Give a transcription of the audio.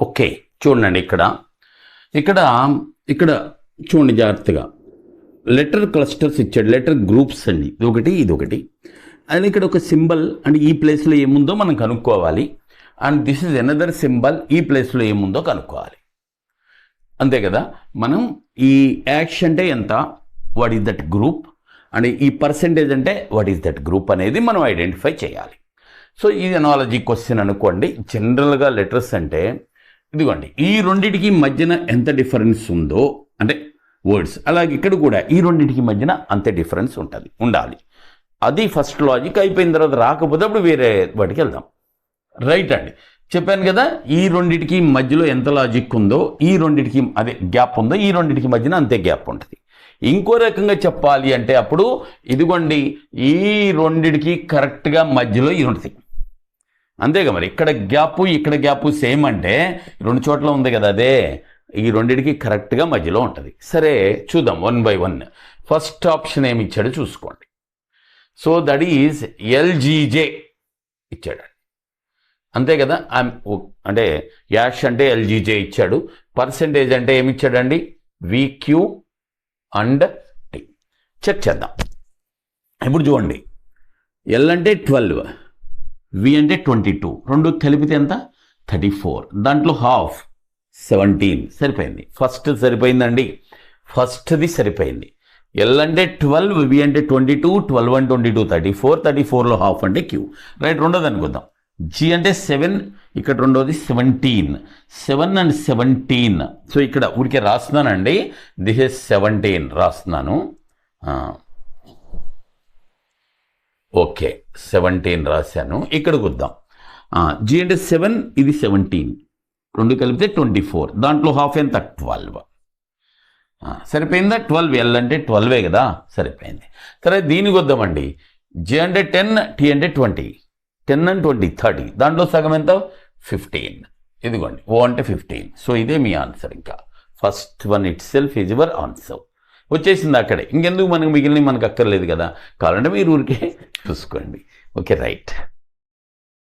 Okay, చూడండి ఇక్కడ ఇక్కడ ఇక్కడ చూడండి జాగ్రత్తగా. లెటర్ క్లస్టర్స్ ఇచ్చాడు, లెటర్ గ్రూప్స్ అండి, ఇది ఒకటి. అండ్ ఇక్కడ ఒక సింబల్ అంటే ఈ ప్లేస్లో ఏముందో మనం కనుక్కోవాలి. And this is another symbol, ఈ ప్లేస్లో ఏముందో కనుక్కోవాలి. అంతే కదా. మనం ఈ యాక్స్ అంటే ఎంత, what is that group, and ఈ పర్సెంటేజ్ అంటే వాట్ ఈస్ దట్ గ్రూప్ అనేది మనం ఐడెంటిఫై చేయాలి. సో ఇది అనాలజీ క్వశ్చన్ అనుకోండి. జనరల్గా లెటర్స్ అంటే ఇదిగోండి, ఈ రెండింటికి మధ్యన ఎంత డిఫరెన్స్ ఉందో అంటే వర్డ్స్, అలాగే ఇక్కడ కూడా ఈ రెండింటికి మధ్యన అంతే డిఫరెన్స్ ఉండాలి. అది ఫస్ట్ లాజిక్. అయిపోయిన తర్వాత రాకపోతే అప్పుడు వేరే వాటికి వెళ్దాం. రైట్ అండి, చెప్పాను కదా. ఈ రెండింటికి మధ్యలో ఎంత లాజిక్ ఉందో, ఈ రెండింటికి అదే గ్యాప్ ఉందో, ఈ రెండింటికి మధ్యన అంతే గ్యాప్ ఉంటుంది. ఇంకో రకంగా చెప్పాలి అంటే అప్పుడు ఇదిగోండి, ఈ రెండింటికి కరెక్ట్గా మధ్యలో ఇది ఉంటుంది. అంతేగా మరి, ఇక్కడ గ్యాప్ సేమ్ అంటే రెండు చోట్ల ఉంది కదా, అదే ఈ రెండింటికి కరెక్ట్గా మధ్యలో ఉంటుంది. సరే చూద్దాం 1 by 1. ఫస్ట్ ఆప్షన్ ఏమి ఇచ్చాడో చూసుకోండి. సో దట్ ఈజ్ ఎల్జీజే ఇచ్చాడు. అంతే కదా, అంటే యాష్ అంటే ఎల్జీజే ఇచ్చాడు. పర్సెంటేజ్ అంటే ఏమి ఇచ్చాడండి, విక్యూ అండ్ టీ. చెక్ చేద్దాం. ఇప్పుడు చూడండి, ఎల్ అంటే 12, వి అంటే 22, రెండు కలిపితే ఎంత 34, దాంట్లో హాఫ్ 17. సరిపోయింది, ఫస్ట్ సరిపోయిందండి, ఫస్ట్ది సరిపోయింది. ఎల్ అంటే 12, వి అంటే 22, 12 and 22 34, 34లో హాఫ్ అంటే క్యూ. రైట్, రెండోది అనుకుందాం. జీ అంటే 7, ఇక్కడ రెండోది 17, 7 and 17. సో ఇక్కడ ఊరికే రాస్తున్నానండి, దిస్ ఇస్ 17 రాస్తున్నాను. ఓకే 17 రాశాను. ఇక్కడికి వద్దాం. జీ అంటే 7, ఇది 17, రెండు కలిపితే 24, దాంట్లో హాఫ్ ఎంత 12. సరిపోయిందా 12, ఎల్ అంటే 12 కదా, సరిపోయింది. తర్వాత దీనికి వద్దామండి. జే అంటే 10, టీ అంటే 20, 10 and 20 30, దాంట్లో సగం ఎంత 15. ఇదిగోండి ఓ అంటే 15. సో ఇదే మీ ఆన్సర్. ఇంకా first one it self is your answer. వచ్చేసింది అక్కడే, ఇంకెందుకు మనకు మిగిలిన మనకు అక్కర్లేదు కదా, కావాలంటే మీరు ఊరికే చూసుకోండి. Okay right.